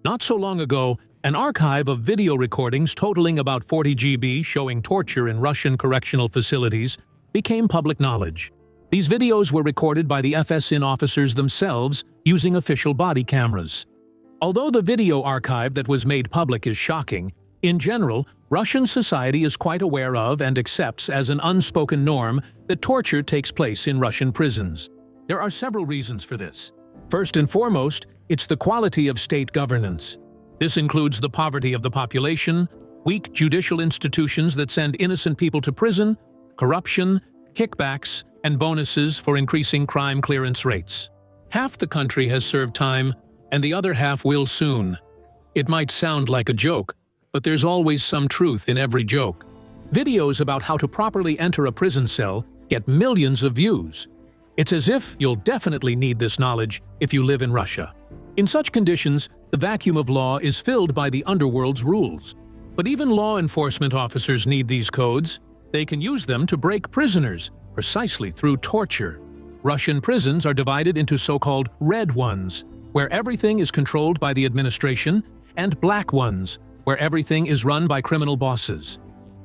Not so long ago, an archive of video recordings totaling about 40 GB showing torture in Russian correctional facilities became public knowledge. These videos were recorded by the FSIN officers themselves using official body cameras. Although the video archive that was made public is shocking, in general, Russian society is quite aware of and accepts as an unspoken norm that torture takes place in Russian prisons. There are several reasons for this. First and foremost, it's the quality of state governance. This includes the poverty of the population, weak judicial institutions that send innocent people to prison, corruption, kickbacks, and bonuses for increasing crime clearance rates. Half the country has served time, and the other half will soon. It might sound like a joke, but there's always some truth in every joke. Videos about how to properly enter a prison cell get millions of views. It's as if you'll definitely need this knowledge if you live in Russia. In such conditions, the vacuum of law is filled by the underworld's rules. But even law enforcement officers need these codes. They can use them to break prisoners, precisely through torture. Russian prisons are divided into so-called red ones, where everything is controlled by the administration, and black ones, where everything is run by criminal bosses.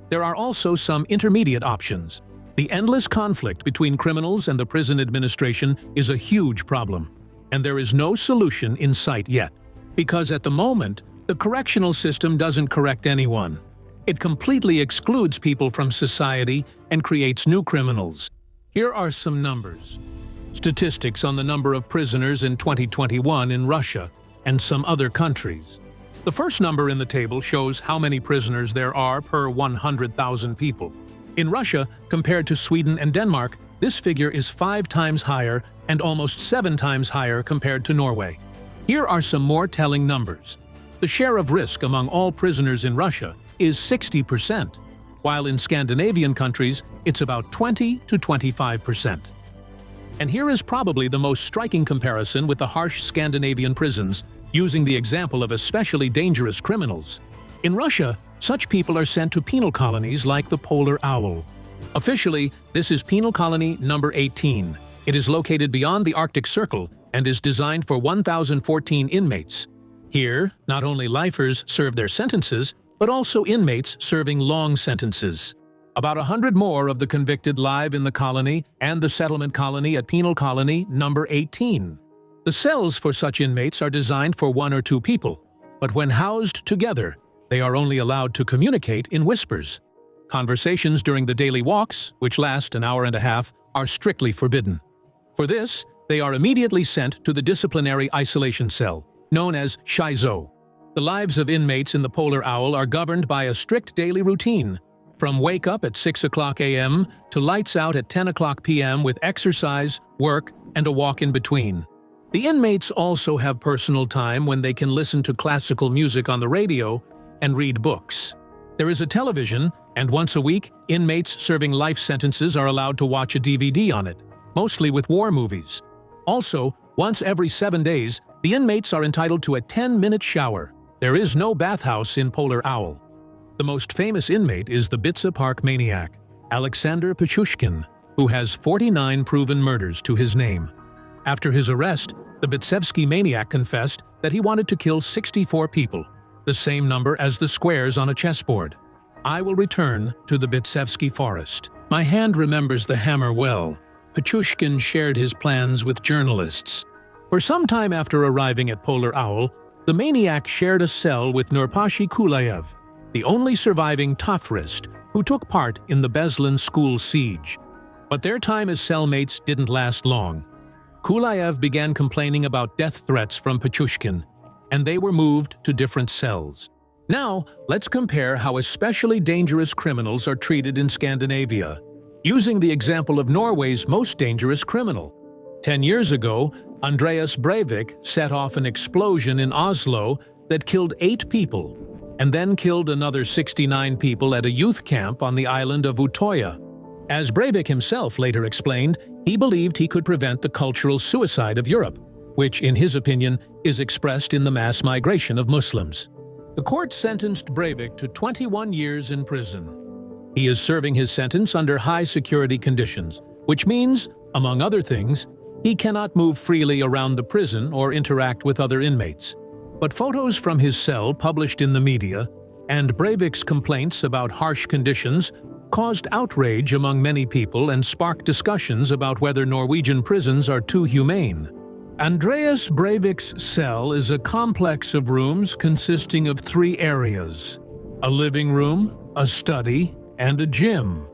There are also some intermediate options. The endless conflict between criminals and the prison administration is a huge problem, and there is no solution in sight yet. Because at the moment, the correctional system doesn't correct anyone. It completely excludes people from society and creates new criminals. Here are some numbers. Statistics on the number of prisoners in 2021 in Russia and some other countries. The first number in the table shows how many prisoners there are per 100,000 people. In Russia, compared to Sweden and Denmark, this figure is 5 times higher and almost 7 times higher compared to Norway. Here are some more telling numbers. The share of risk among all prisoners in Russia is 60%, while in Scandinavian countries, it's about 20 to 25%. And here is probably the most striking comparison with the harsh Scandinavian prisons, using the example of especially dangerous criminals. In Russia, such people are sent to penal colonies like the Polar Owl. Officially, this is penal colony number 18. It is located beyond the Arctic Circle and is designed for 1,014 inmates. Here, not only lifers serve their sentences, but also inmates serving long sentences. About 100 more of the convicted live in the colony and the settlement colony at penal colony number 18. The cells for such inmates are designed for 1 or 2 people, but when housed together, they are only allowed to communicate in whispers. Conversations during the daily walks, which last an hour and a half, are strictly forbidden. For this, they are immediately sent to the disciplinary isolation cell, known as shizo. The lives of inmates in the Polar Owl are governed by a strict daily routine, from wake up at 6 o'clock a.m. to lights out at 10 o'clock p.m. with exercise, work, and a walk in between. The inmates also have personal time when they can listen to classical music on the radio and read books. There is a television, and once a week, inmates serving life sentences are allowed to watch a DVD on it, mostly with war movies. Also, once every 7 days, the inmates are entitled to a 10-minute shower. There is no bathhouse in Polar Owl. The most famous inmate is the Bitsa Park maniac, Alexander Pichushkin, who has 49 proven murders to his name. After his arrest, the Bitsevsky maniac confessed that he wanted to kill 64 people, the same number as the squares on a chessboard. I will return to the Bitsevsky forest. My hand remembers the hammer well. Pichushkin shared his plans with journalists. For some time after arriving at Polar Owl, the maniac shared a cell with Nurpashi Kulayev, the only surviving Tafrist who took part in the Beslan school siege. But their time as cellmates didn't last long. Kulayev began complaining about death threats from Pichushkin, and they were moved to different cells. Now, let's compare how especially dangerous criminals are treated in Scandinavia, using the example of Norway's most dangerous criminal. 10 years ago, Andreas Breivik set off an explosion in Oslo that killed 8 people, and then killed another 69 people at a youth camp on the island of Utoya. As Breivik himself later explained, he believed he could prevent the cultural suicide of Europe, which, in his opinion, is expressed in the mass migration of Muslims. The court sentenced Breivik to 21 years in prison. He is serving his sentence under high-security conditions, which means, among other things, he cannot move freely around the prison or interact with other inmates. But photos from his cell published in the media and Breivik's complaints about harsh conditions caused outrage among many people and sparked discussions about whether Norwegian prisons are too humane. Andreas Breivik's cell is a complex of rooms consisting of 3 areas: a living room, a study, and a gym.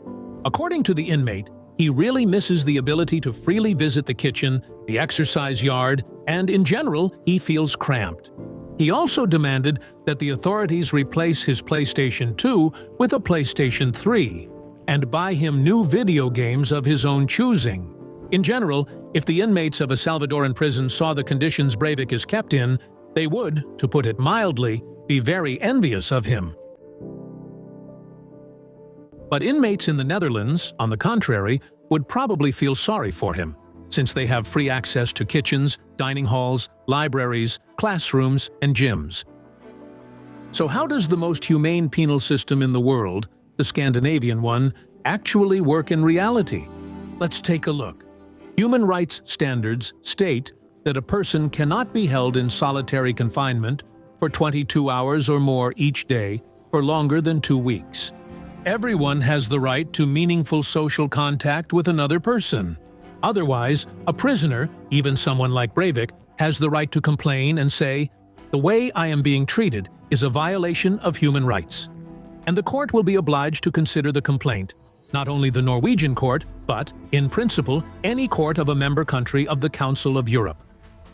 According to the inmate, he really misses the ability to freely visit the kitchen, the exercise yard, and in general, he feels cramped. He also demanded that the authorities replace his PlayStation 2 with a PlayStation 3 and buy him new video games of his own choosing. In general, if the inmates of a Salvadoran prison saw the conditions Breivik is kept in, they would, to put it mildly, be very envious of him. But inmates in the Netherlands, on the contrary, would probably feel sorry for him, since they have free access to kitchens, dining halls, libraries, classrooms, and gyms. So how does the most humane penal system in the world, the Scandinavian one, actually work in reality? Let's take a look. Human rights standards state that a person cannot be held in solitary confinement for 22 hours or more each day for longer than 2 weeks. Everyone has the right to meaningful social contact with another person. Otherwise, a prisoner, even someone like Breivik, has the right to complain and say, "The way I am being treated is a violation of human rights." And the court will be obliged to consider the complaint, not only the Norwegian court, but, in principle, any court of a member country of the Council of Europe.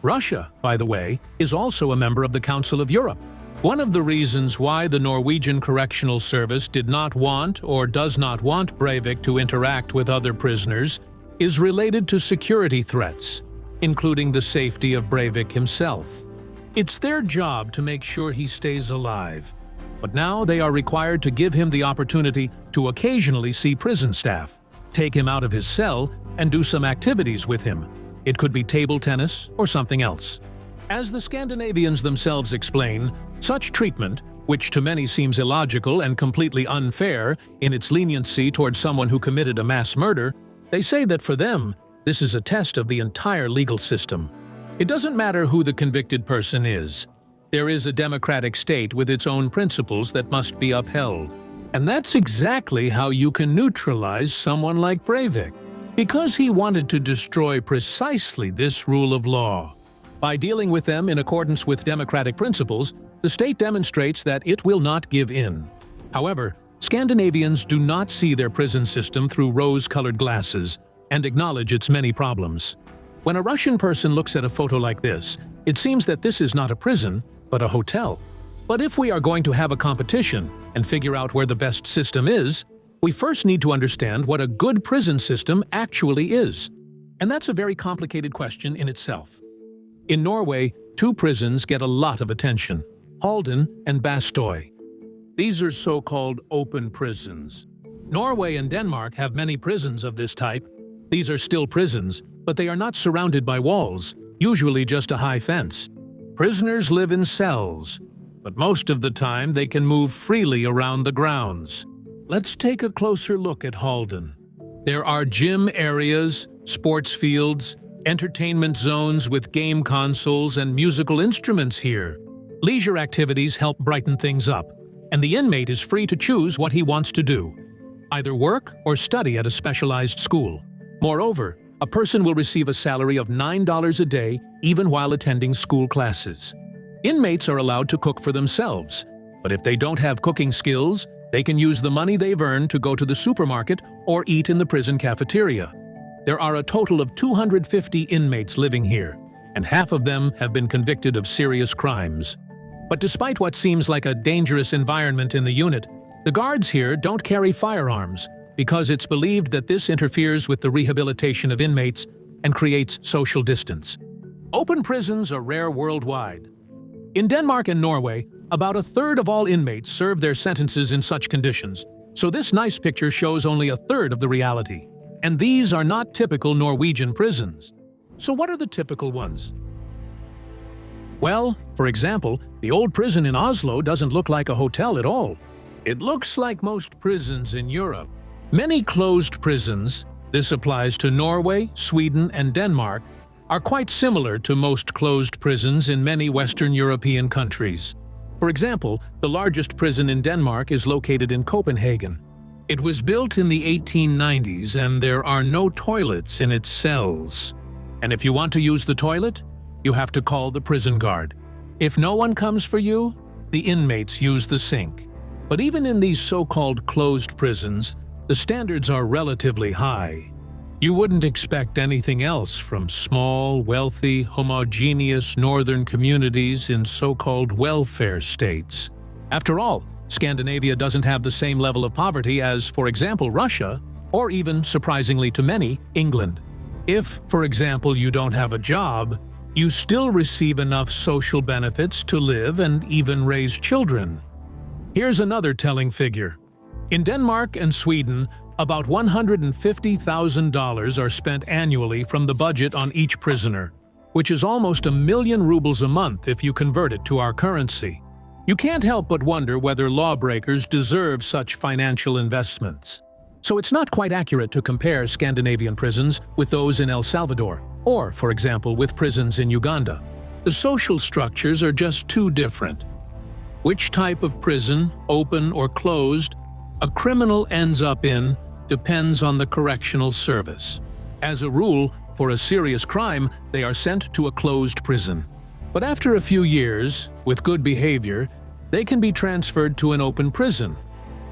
Russia, by the way, is also a member of the Council of Europe. One of the reasons why the Norwegian Correctional Service did not want or does not want Breivik to interact with other prisoners is related to security threats, including the safety of Breivik himself. It's their job to make sure he stays alive, but now they are required to give him the opportunity to occasionally see prison staff, take him out of his cell, and do some activities with him. It could be table tennis or something else. As the Scandinavians themselves explain, such treatment, which to many seems illogical and completely unfair in its leniency towards someone who committed a mass murder, they say that for them, this is a test of the entire legal system. It doesn't matter who the convicted person is. There is a democratic state with its own principles that must be upheld. And that's exactly how you can neutralize someone like Breivik, because he wanted to destroy precisely this rule of law. By dealing with them in accordance with democratic principles, the state demonstrates that it will not give in. However, Scandinavians do not see their prison system through rose-colored glasses and acknowledge its many problems. When a Russian person looks at a photo like this, it seems that this is not a prison, but a hotel. But if we are going to have a competition and figure out where the best system is, we first need to understand what a good prison system actually is. And that's a very complicated question in itself. In Norway, 2 prisons get a lot of attention: Halden and Bastøy. These are so-called open prisons. Norway and Denmark have many prisons of this type. These are still prisons, but they are not surrounded by walls, usually just a high fence. Prisoners live in cells, but most of the time they can move freely around the grounds. Let's take a closer look at Halden. There are gym areas, sports fields, entertainment zones with game consoles and musical instruments here. Leisure activities help brighten things up, and the inmate is free to choose what he wants to do, either work or study at a specialized school. Moreover, a person will receive a salary of $9 a day even while attending school classes. Inmates are allowed to cook for themselves, but if they don't have cooking skills, they can use the money they've earned to go to the supermarket or eat in the prison cafeteria. There are a total of 250 inmates living here, and half of them have been convicted of serious crimes. But despite what seems like a dangerous environment in the unit, the guards here don't carry firearms because it's believed that this interferes with the rehabilitation of inmates and creates social distance. Open prisons are rare worldwide. In Denmark and Norway, about a third of all inmates serve their sentences in such conditions, so this nice picture shows only a third of the reality. And these are not typical Norwegian prisons. So what are the typical ones? Well, for example, the old prison in Oslo doesn't look like a hotel at all. It looks like most prisons in Europe. Many closed prisons, this applies to Norway, Sweden, and Denmark, are quite similar to most closed prisons in many Western European countries. For example, the largest prison in Denmark is located in Copenhagen. It was built in the 1890s and there are no toilets in its cells. And if you want to use the toilet, you have to call the prison guard. If no one comes for you, the inmates use the sink. But even in these so-called closed prisons, the standards are relatively high. You wouldn't expect anything else from small, wealthy, homogeneous northern communities in so-called welfare states. After all, Scandinavia doesn't have the same level of poverty as, for example, Russia, or even, surprisingly to many, England. If, for example, you don't have a job, you still receive enough social benefits to live and even raise children. Here's another telling figure. In Denmark and Sweden, about $150,000 are spent annually from the budget on each prisoner, which is almost 1 million rubles a month if you convert it to our currency. You can't help but wonder whether lawbreakers deserve such financial investments. So it's not quite accurate to compare Scandinavian prisons with those in El Salvador, or, for example, with prisons in Uganda. The social structures are just too different. Which type of prison, open or closed, a criminal ends up in depends on the correctional service. As a rule, for a serious crime, they are sent to a closed prison. But after a few years, with good behavior, they can be transferred to an open prison.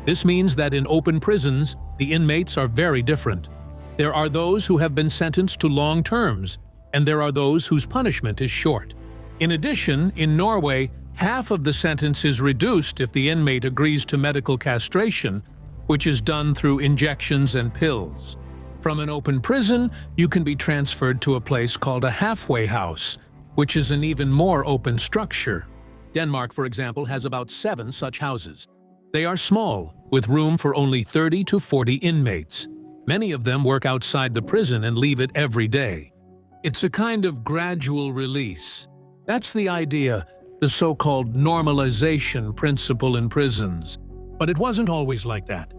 This means that in open prisons, the inmates are very different. There are those who have been sentenced to long terms, and there are those whose punishment is short. In addition, in Norway, half of the sentence is reduced if the inmate agrees to medical castration, which is done through injections and pills. From an open prison, you can be transferred to a place called a halfway house, which is an even more open structure. Denmark, for example, has about 7 such houses. They are small, with room for only 30 to 40 inmates. Many of them work outside the prison and leave it every day. It's a kind of gradual release. That's the idea, the so-called normalization principle in prisons. But it wasn't always like that.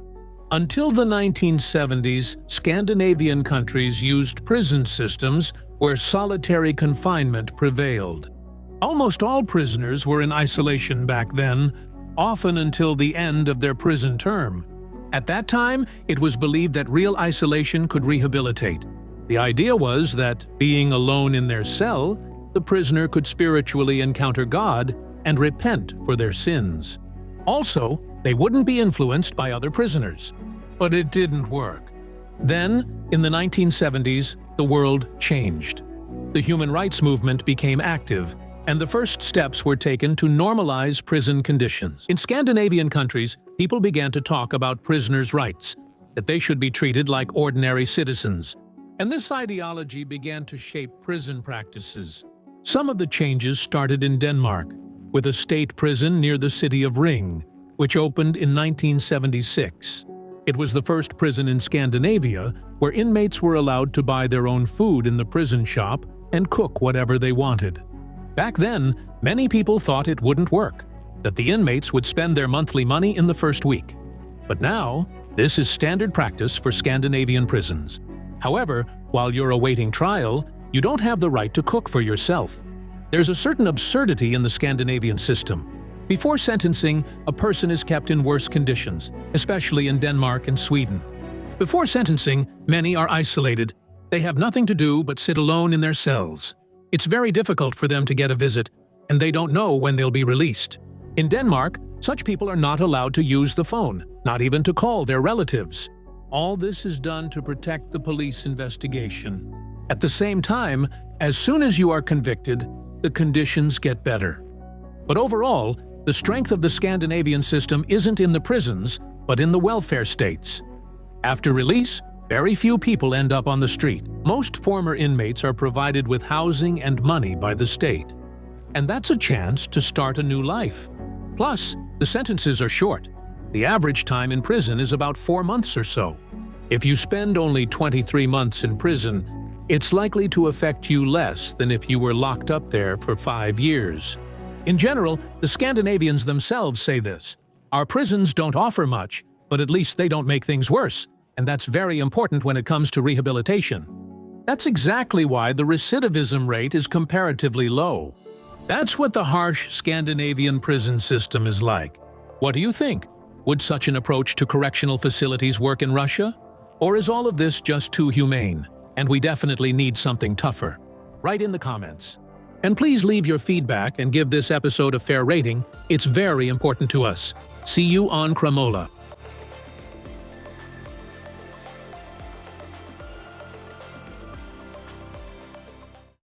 Until the 1970s, Scandinavian countries used prison systems where solitary confinement prevailed. Almost all prisoners were in isolation back then, often until the end of their prison term. At that time, it was believed that real isolation could rehabilitate. The idea was that, being alone in their cell, the prisoner could spiritually encounter God and repent for their sins. Also, they wouldn't be influenced by other prisoners. But it didn't work. Then, in the 1970s, the world changed. The human rights movement became active, and the first steps were taken to normalize prison conditions. In Scandinavian countries, people began to talk about prisoners' rights, that they should be treated like ordinary citizens. And this ideology began to shape prison practices. Some of the changes started in Denmark, with a state prison near the city of Ring, which opened in 1976. It was the first prison in Scandinavia where inmates were allowed to buy their own food in the prison shop and cook whatever they wanted. Back then, many people thought it wouldn't work, that the inmates would spend their monthly money in the first week. But now, this is standard practice for Scandinavian prisons. However, while you're awaiting trial, you don't have the right to cook for yourself. There's a certain absurdity in the Scandinavian system. Before sentencing, a person is kept in worse conditions, especially in Denmark and Sweden. Before sentencing, many are isolated. They have nothing to do but sit alone in their cells. It's very difficult for them to get a visit, and they don't know when they'll be released. In Denmark, such people are not allowed to use the phone, not even to call their relatives. All this is done to protect the police investigation. At the same time, as soon as you are convicted, the conditions get better. But overall, the strength of the Scandinavian system isn't in the prisons, but in the welfare states. After release, very few people end up on the street. Most former inmates are provided with housing and money by the state. And that's a chance to start a new life. Plus, the sentences are short. The average time in prison is about 4 months or so. If you spend only 23 months in prison, it's likely to affect you less than if you were locked up there for 5 years. In general, the Scandinavians themselves say this. Our prisons don't offer much, but at least they don't make things worse, and that's very important when it comes to rehabilitation. That's exactly why the recidivism rate is comparatively low. That's what the harsh Scandinavian prison system is like. What do you think? Would such an approach to correctional facilities work in Russia? Or is all of this just too humane, and we definitely need something tougher? Write in the comments. And please leave your feedback and give this episode a fair rating. It's very important to us. See you on Cremola.